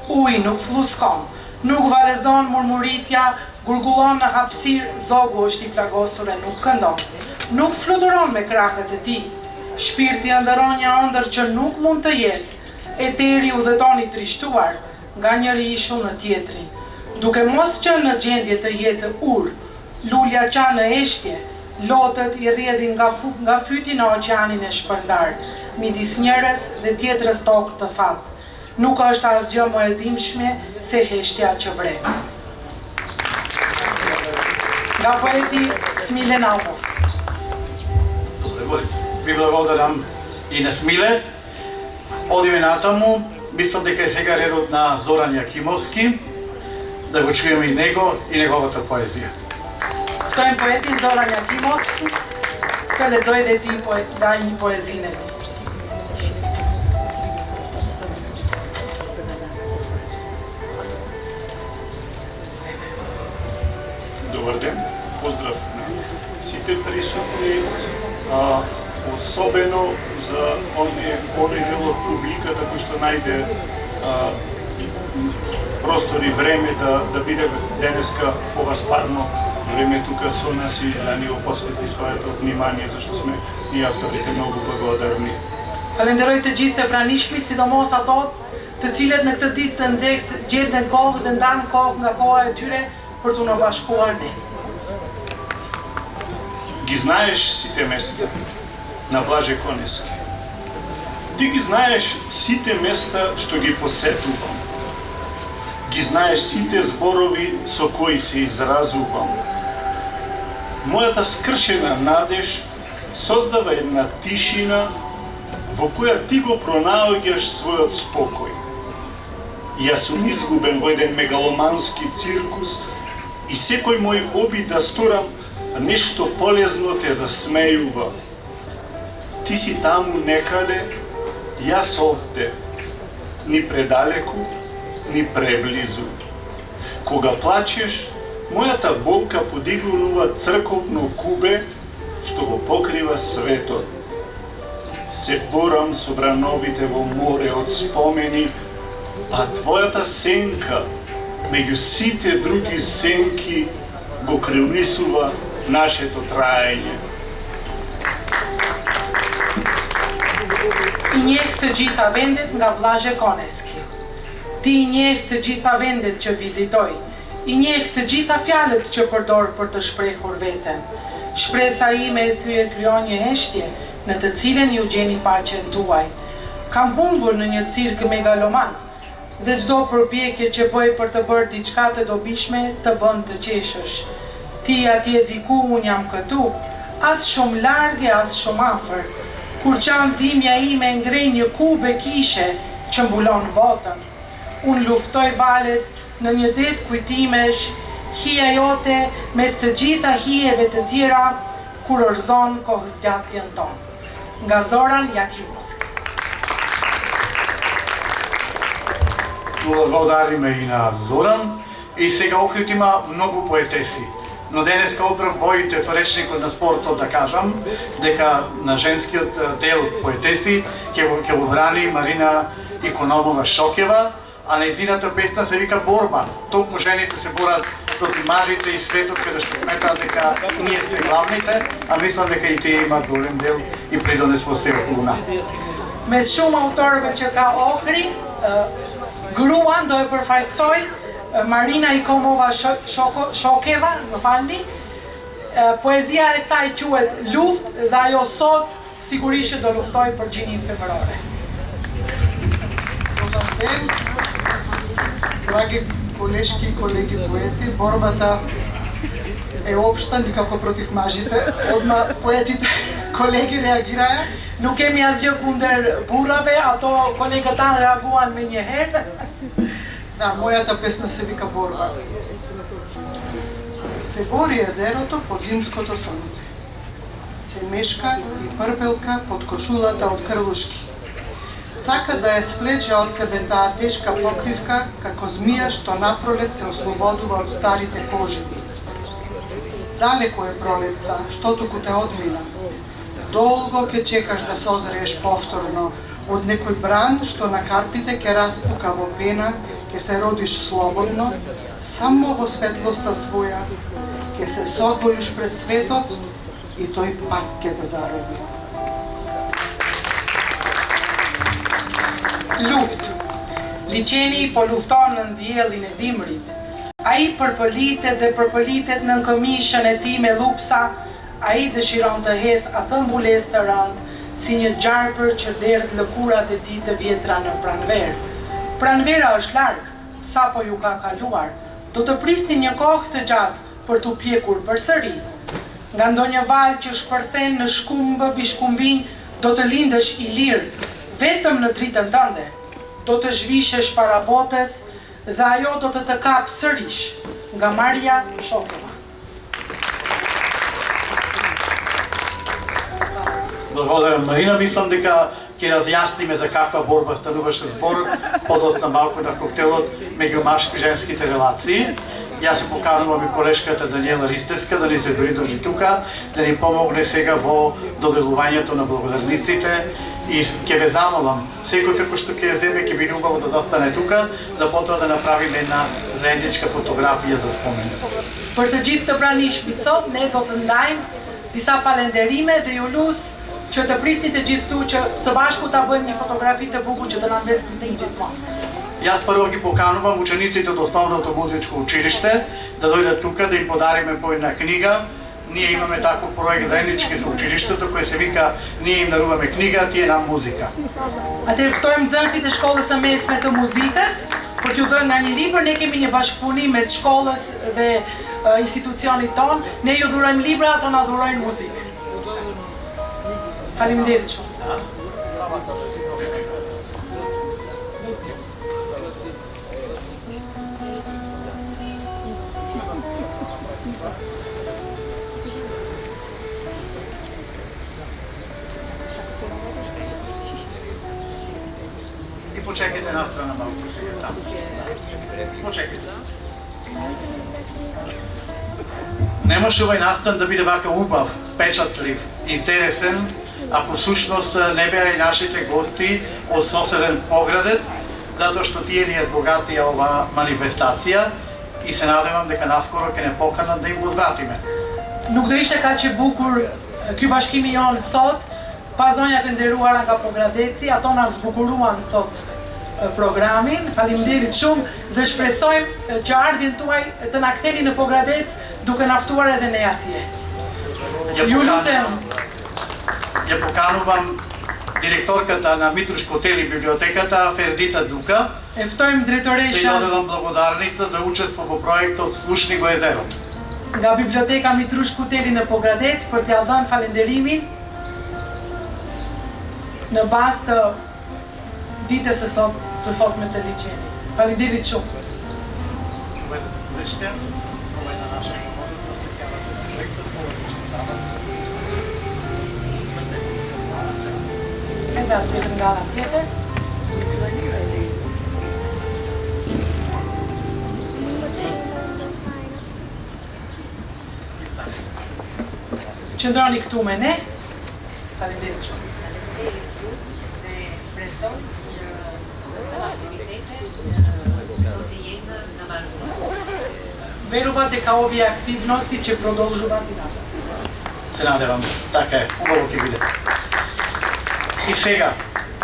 Uji nuk fluskon, nuk varezon murmuritja, gurgullon në hapësirë, zogu është i plagosur e nuk këndon. Nuk fluturon me krahët e tij. Shpirti ëndërron një ëndër që nuk mund të jetë. Eteri udhëton i trishtuar nga njëri ishull në tjetrin. Duke mos qenë në gjendje të jetë urë, lulja qa në eshtje, lotët i rrjedhin nga fyti në oqeanin e shpërndar, midis njërës dhe tjetrës tokë të fatë. Nuk është asgjë më e dhimbshme se heshtja që vret. Nga poeti Smilën Aumowski. Ви благодарам и на Смиле. Одиме натаму, мислам дека е сега редот на Зоран Јакимовски, да го чуеме и него и неговата поезија. Ftojmë poetin Zoran Jakimovski të lexojë dhe ti një poezinë e tij. Добар ден, поздрав на сите присутни, особено за оној дел од публиката кој што најде простор и време да биде денеска поваспарно време тука со нас и да ни го посвети своето внимание, зашто сме и авторите многу благодарни. Falenderoj të gjithë të pranishmit, sidomos ato të cilët në këtë ditë të nxehtë gjetën kohë dhe ndanë kohë nga koha e tyre për t'u na bashkuar ne. ги знаеш сите места на Блаже Конески. Ти ги знаеш сите места што ги посетувам. Ги знаеш сите зборови со кои се изразувам. Мојата скршена надеж создава една тишина во која ти го пронаоѓаш својот спокој. Јас сум изгубен во еден мегаломански циркус и секој мој обид да сторам нешто полезно те засмејува. Ти си таму некаде, јас овде, ни предалеку, ни преблизу. Кога плачеш, мојата болка подигнува црковно кубе што го покрива светот. Се борам со брановите во море од спомени, а твојата сенка меѓу сите други сенки го крилнисува нашето траење. I njeh të gjitha vendet nga Blazhe Koneski. Ti i njeh të gjitha vendet që vizitoj. I njeh të gjitha fjalët që përdor për të shprehur veten. Shpresa ime e thyer krijon një heshtje në të cilën ju gjeni paqen tuaj. Kam humbur në një cirk megaloman dhe çdo përpjekje që bëj për të bërë diçka të dobishme të bën të qeshësh. Ti atje diku, unë jam këtu, as shumë largë, as shumë afër. Kur qam dhimbja ime ngrej një kube kishe që mbulon botën. Unë luftoj valet në një det kujtimesh, hija jote mes të gjitha hijeve të tjera kur orzon kohëzgjatjen tonë. Nga Zoran Jakimovski. Благодариме и на Зоран. И сега Охрид има многу поетеси. Но денеска одбрав боите со речникот на спортот да кажам дека на женскиот дел поетеси ќе го брани Марина Икономова Шокева, а нејзината песна се вика Борба. Токму жените се борат против мажите и светот каде што сметаат дека ние сме главните, а мислам дека и тие имаат голем дел и придонес во се околу нас. Mes shumë autorëve që ka Ohri, gruan do e përfaqësoj Marina Ikomova Shokeva, më falni. Poezia e saj quhet Luftë dhe ajo sot sigurisht që do luftoj për gjininë femërore. Добар ден, драги колешки и колеги поети. Борбата е општа, никако против мажите. Одма поетите колеги реагираја. Nuk kemi asgjë kundër burrave, ato kolegët tanë reaguan me një herë. Да, мојата песна се вика Борба. Се бори езерото под зимското сонце. Се мешка и прпелка под кошулата од крлушки. Сака да ја сплече од себе таа тешка покривка, како змија што напролет се ослободува од старите кожи. Далеко е пролетта, што туку те одмина. Долго ќе чекаш да созрееш повторно од некој бран што на карпите ќе распука во пена, ќе се родиш слободно, само во светлоста своја, ќе се соголиш пред светот и тој пак ќе те зароби. Luftë. Liçeni po lufton në diellin e dimrit. Ai përpëlitet dhe përpëlitet në këmishën e tij me llupsa. Ai dëshiron të hedh atë mbulesë të rëndë si një gjarpër që derdh lëkurat e tij të vjetra në pranverë. Pranvera është larg, sapo ju ka kaluar. Do të prisni një kohë të gjatë për t'u pjekur përsëri. Nga ndonjë valë që shpërthen në shkumbë mbi shkumbin, do të lindësh i lirë, vetëm në dritën tënde. Do të zhvishesh para botës dhe ajo do të kapë sërish. Nga Maria Shokeva. Благодарам, Марина. Мислам дека ќе разјасниме за каква борба стануваше збор подоцна малку на коктелот меѓу машки и женските релации. Јас се поканувам и колешката Даниела Ристеска да ни се придружи тука, да ни помогне сега во доделувањето на благодарниците и ќе ве замолам, секој како што ќе ја земе ќе биде убаво да достане тука, за потоа да направиме една заедничка фотографија за спомен. Për të gjithë të pranishmit sot, ne do të ndajmë disa falenderime dhe ju lus që të prisni të gjithë këtu që së bashku ta bëjmë një fotografi të bukur që do na mbes kujtim gjithmonë. Јас прво ги поканувам учениците од Основното музичко училиште да дојдат тука да им подариме по една книга ние имаме таков проект заеднички со училиштето кој се вика ние им даруваме книга, тие нам музика. Atëherë ftojmë nxënësit e shkollës së mesme të muzikës për t'ju dhënë nga një libër, ne kemi një bashkëpunim mes shkollës dhe institucionit ton, ne ju dhurojmë libra, ato na dhurojnë muzikë. Faleminderit shumë. И почекайте една страна малко сега там. Почекайте. Не може овој нафтан да биде вака убав, печатлив, интересен, ако всушност не беа и нашите гости од соседен поградец, затоа што тие ни збогатија ова манифестација и се надевам дека наскоро ќе не поканат да им го звратиме. Nuk do ishte kaq e bukur ky bashkimi jon sot, pa zonjat e nderuara nga Pogradeci, ato na zbukuruan sot programin. Faleminderit shumë dhe shpresojmë që ardhjen tuaj të na ktheni në Pogradec duke na ftuar edhe ne atje. Ju lutem. Ја поканувам директорката на Митруш Котели библиотеката Фердита Дука. E ftojmë drejtoresha. Да дадам благодарница за учество во проектот Слушни го езерот. Nga biblioteka Mitrush Kuteli në Pogradec për t'ia dhënë falenderimin në bazë të ditës të sotme të liçenit. Faleminderit shumë. Enda tjetër nga ana tjetër. Qëndroni këtu me ne. Faleminderit shumë. Faleminderit ju dhe shpresoj që këto aktivitete do të jenë në vazhdim. Верувате дека овие активности ќе продолжуваат и натаму. Се надевам, така е, убаво ќе биде. И сега,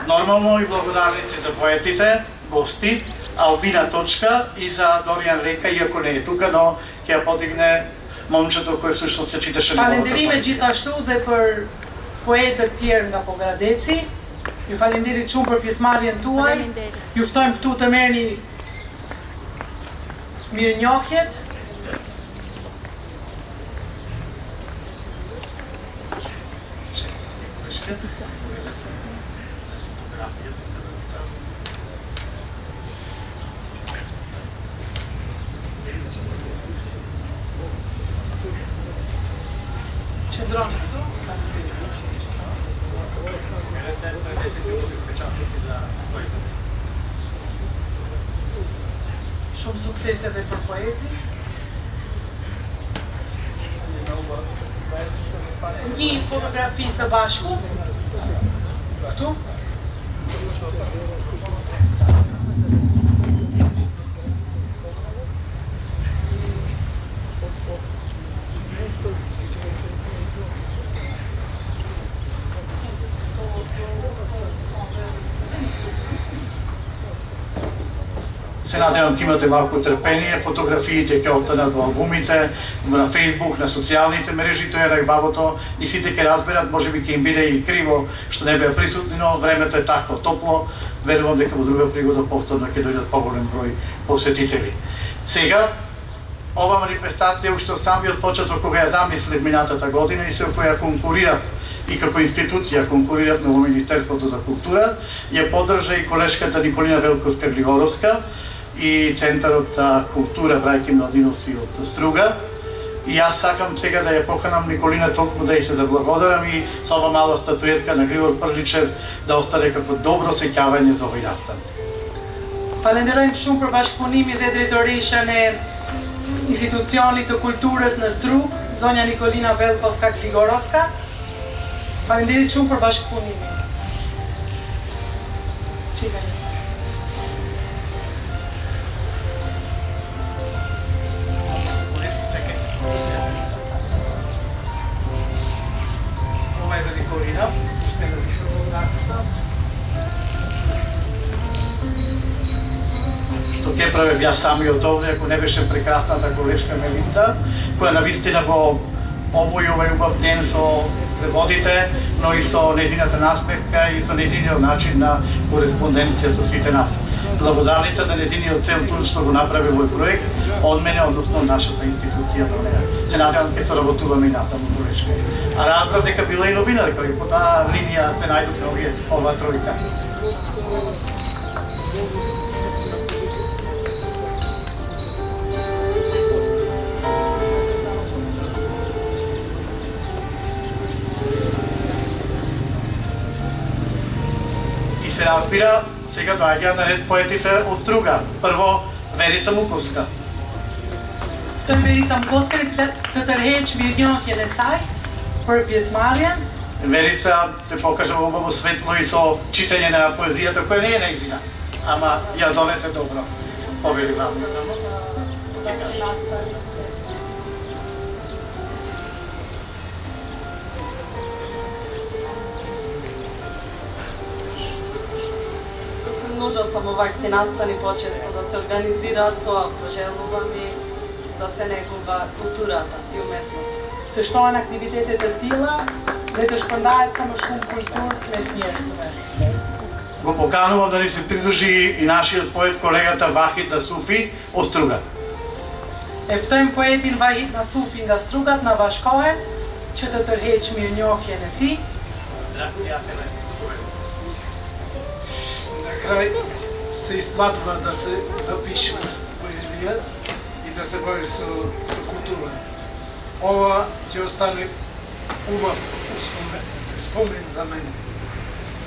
нормално и благодарници за поетите, гости, Албина Точка и за Доријан Лека, иако не е тука, но ќе ја подигне момчето кој всушност се читаше Falënderime gjithashtu dhe për poetët tjerë nga Pogradeci. Ju falenderit shumë për pjesëmarrjen tuaj. Ju ftojmë këtu të merrni mirënjohjet. Qëndroni këtu. Shumë suksese edhe për poetin. Një fotografi së bashku. Këtu. Се надевам ќе имате малку трпение, фотографиите ќе останат во албумите, на Facebook, на социјалните мрежи, тоа е рајбавото и сите ќе разберат, можеби ќе им биде и криво што не беа присутни, но времето е такво топло, верувам дека во друга пригода повторно ќе дојдат поголем број посетители. Сега, ова манифестација уште од самиот почеток кога ја замислив минатата година и со која конкурирав и како институција конкурирав во Министерството за култура, ја поддржа и колешката Николина Велковска-Глигоровска и Центарот за култура браќи младиновци од Струга. И јас сакам сега да ја поканам Николина токму да ја се заблагодарам и со ова мала статуетка на Григор Прличев да остане како добро сеќавање за овој настан. Falenderojmë shumë për bashkëpunimin dhe drejtoreshën e institucionit të kulturës në Strug, zonja Nikolina Velkovska-Gligorowska. Falenderit shumë për bashkëpunimin. Ова е за Николина, ще напишам фотографията. Што ќе правев јас самиот овде, ако не беше прекрасната колешка Мелинда, која навистина го обој овај убав ден со преводите, но и со незината наспевка и со незиниот начин на кореспонденција со сите нас. Благодарница за незиниот цел труд што го направи овој проект од мене, односно нашата институција до неја. Се надевам ќе соработуваме и натаму колешка. А разбрав дека била и новинарка и по таа линија се најдоха овие ова тројка. И се разбира, сега доаѓаат на ред поетите од Струга. Прво, Верица Муковска. Ftoj Verica Mkoska të tërheq mirënjohjen e saj për pjesëmarrjen. Верица се покажа убаво светло и со читање на поезијата која не е нејзина, ама ја донесе добро. Повели вам само. Множат само вакви настани почесто да се организираат, тоа пожелувам и да се негува културата и уметноста. Të shtohen aktivitete të tilla dhe të shpërndahet sa më shumë kulturë mes njerëzve. Го поканувам да ни се придружи и нашиот поет колегата Вахид Насуфи од Струга. E ftojmë poetin Vahid Nasufi nga Strugat na bashkohet që të tërheq mirënjohjen e tij. На крај се исплатува да пишеш поезија и да се бавиш со култура. Ова ќе остане убав спомен за мене.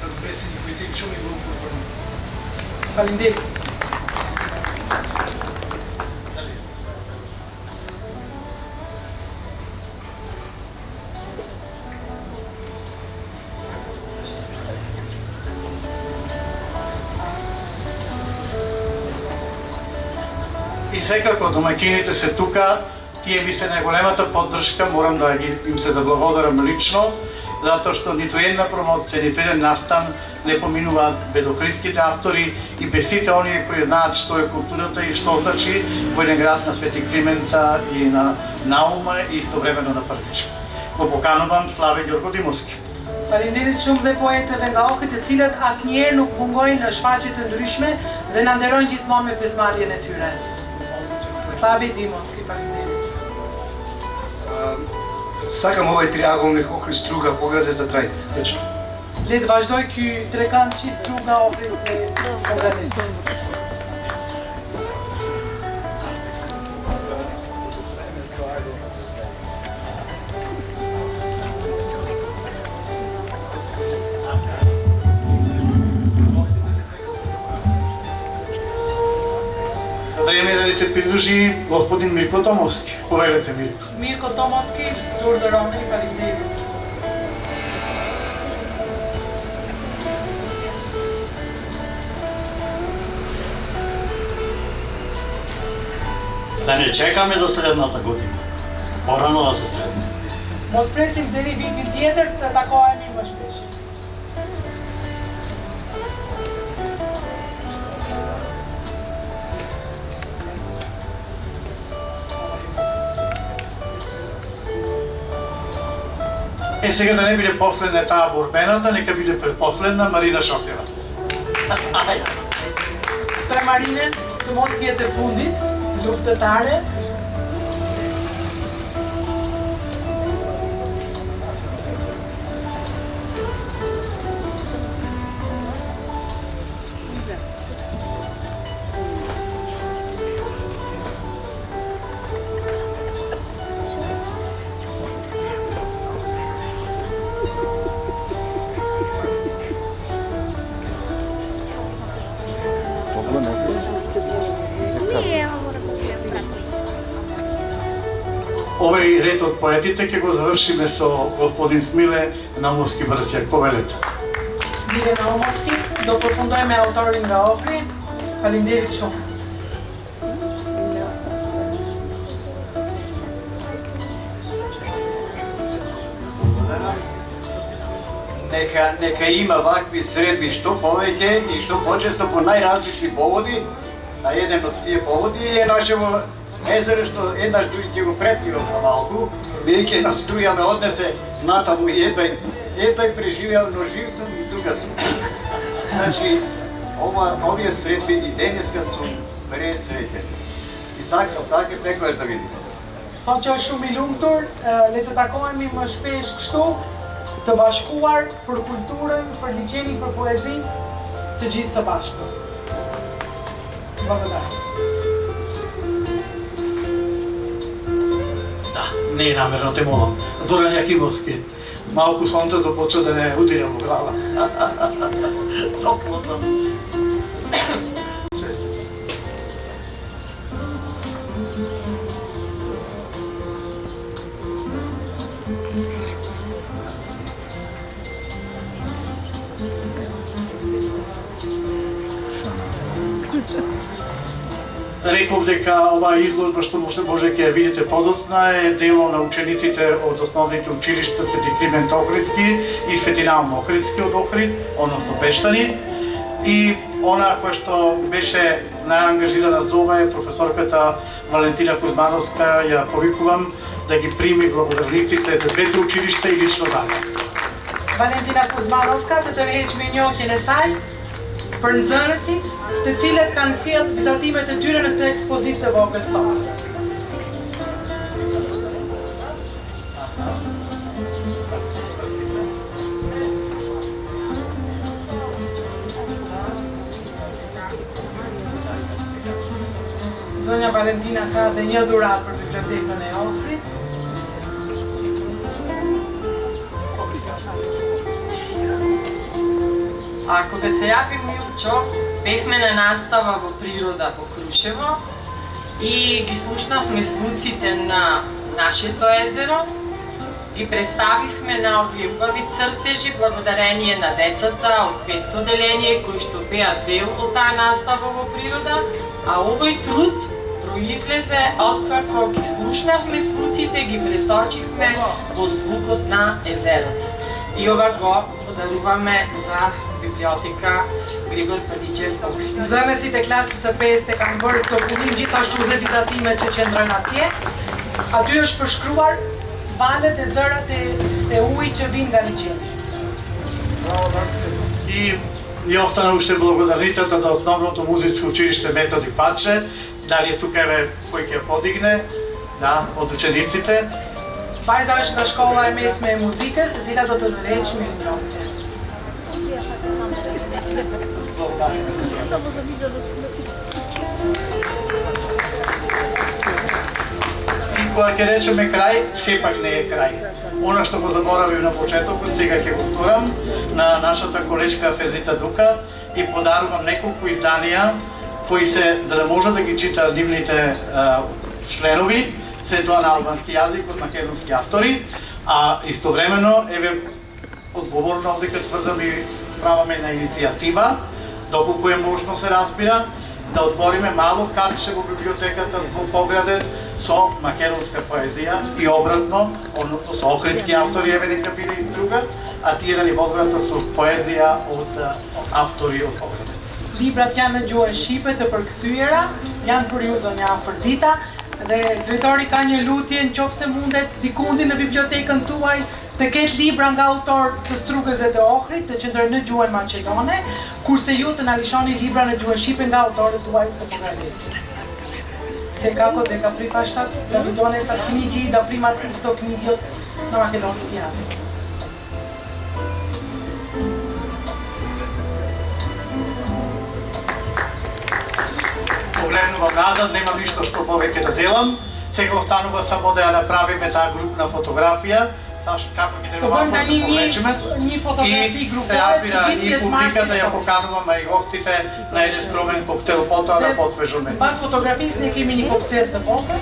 Од беседи кои тим шуми го упорно. Faleminderit. И секако домаќините се тука, тие ми се најголемата поддршка, морам да им се заблагодарам лично, затоа што ниту една промоција, ниту еден настан не поминуваат без охридските автори и без сите оние кои знаат што е културата и што значи во еден град на Свети Климента и на Наума и истовремено на Првичка. Го поканувам Славе Ѓорго Димовски. Faleminderit shumë dhe poetëve nga Ohrid, të cilët asnjëherë nuk mungojnë në shfaqje të ndryshme dhe na nderojnë gjithmonë me pjesëmarrjen e tyre. Slavi Dimovski, faleminderit. Сакам овој триаголник Охрид Струга пограде за трајт, вечно. Le të vazhdoj ky trekant qi Struga Ohrid dhe Pogradeci. Време е да ни се придружи господин Мирко Томовски. Повелете, Мирко. Mirko Tomovski, Gjurdo Romri, faleminderit. Да не чекаме до следната година. Порано да се сретнеме. Mos presim deri vitin tjetër të takohemi më shpesh. Е, сега да не биде последна таа борбената, нека биде предпоследна Марина Шокева. Ајде. Ftoj Marinën të mos jetë e fundit, luftëtare. Овој ред од поетите ќе го завршиме со господин Смиле Наумовски Брзјак. Повелете. Smile Naumovski, do përfundoj me autorin nga Ohri. Faleminderit shumë. Нека има вакви средби што повеќе и што почесто по најразлични поводи, а еден од тие поводи е нашево езеро што еднаш ќе го препливам за малку, бидејќи на струја ме однесе натаму и ето преживеал, но жив сум и тука сум. Значи, овие средби и денеска сум пресреќен. И сакам така секогаш да видим. Thonë që është shumë i lumtur, le të takohemi më shpesh kështu, të bashkuar për kulturën, për liçenin, për poezinë, të gjithë së bashku. Благодарам. Да, не е намерно, те молам. Зоран Јакимовски. Малку сонцето почва да не удира во глава. Топло. Реков дека оваа изложба што може ќе ја видите подоцна е дело на учениците од основните училишта Свети Климент Охридски и Свети Наум Охридски од Охрид, односно Пештани. И она која што беше најангажирана за ова е професорката Валентина Кузмановска, ја повикувам да ги прими благодарниците за двете училишта и лично за неа. Valentina Kuzmanovska të tërheqëmi njohjen e saj për nxënësit, të cilët kanë sjellë vizatimet e tyre në këtë ekspozitë të vogël sot. Zonja Valentina ka dhe një dhuratë për bibliotekën e Ohrit. А кога се јави Милчо, бевме на настава во природа во Крушево и ги слушнавме звуците на нашето езеро, ги представивме на овие убави цртежи благодарение на децата од 5-то деление кои што беа дел од таа настава во природа, а овој труд произлезе откако ги слушнавме звуците, ги преточивме во звукот на езерото. И ова го подаруваме за библиотека Григор Падичев Охрид. Nxënësit e klasës së 5 e kanë bërë këto punim gjithashtu dhe vizatimet që qëndrojnë atje. Aty është përshkruar valët e zërat e ujit që vinë nga liçeni. И ни остана уште благодарницата до основното музичко училиште Методи Паче, дали е тука еве кој ќе подигне, да, од учениците. Vajza është nga shkolla e mesme e muzikës, e cila do të tërheqëmi njohjen. И кога ќе речеме крај, сепак не е крај. Она што го заборавив на почетокот, сега ќе го вторам на нашата колешка Фезита Дука и подарувам неколку изданија кои се, за да може да ги чита нивните членови, се тоа на албански јазик од македонски автори, а истовремено еве одговорно овдека тврдам и праваме на иницијатива, доколку е можно се разбира, да отвориме мало катче во библиотеката во Поградет со македонска поезија и обратно, односно со охридски автори, еве нека биде и друга, а тие да ни возвратат со поезија од автори од Поградет. Librat janë në gjuhën shqipe të përkthyera, janë për ju zonja Afërdita, dhe drejtori ka një lutje nëse mundet dikundi në bibliotekën tuaj të ketë libra nga autor të Strugës e të Ohrit, të qëndrojnë në gjuhën maqedone, kurse ju të na lishoni libra në gjuhën shqipe nga autorët tuaj të Pogradecit. Se kako dhe ka prihvaćat da vi donesa knjigi, da primat isto knjigi na makedonski jezik. Погледнувам назад, немам ништо што повеќе да делам. Сега останува само да ја направиме таа групна фотографија. Саш, како ќе треба малку да се повлечеме. И се разбира, и публиката ја поканувам, а и гостите на еден скромен коктел потоа да посвежиме. Pas fotografisë ne kemi një koktel të vogël.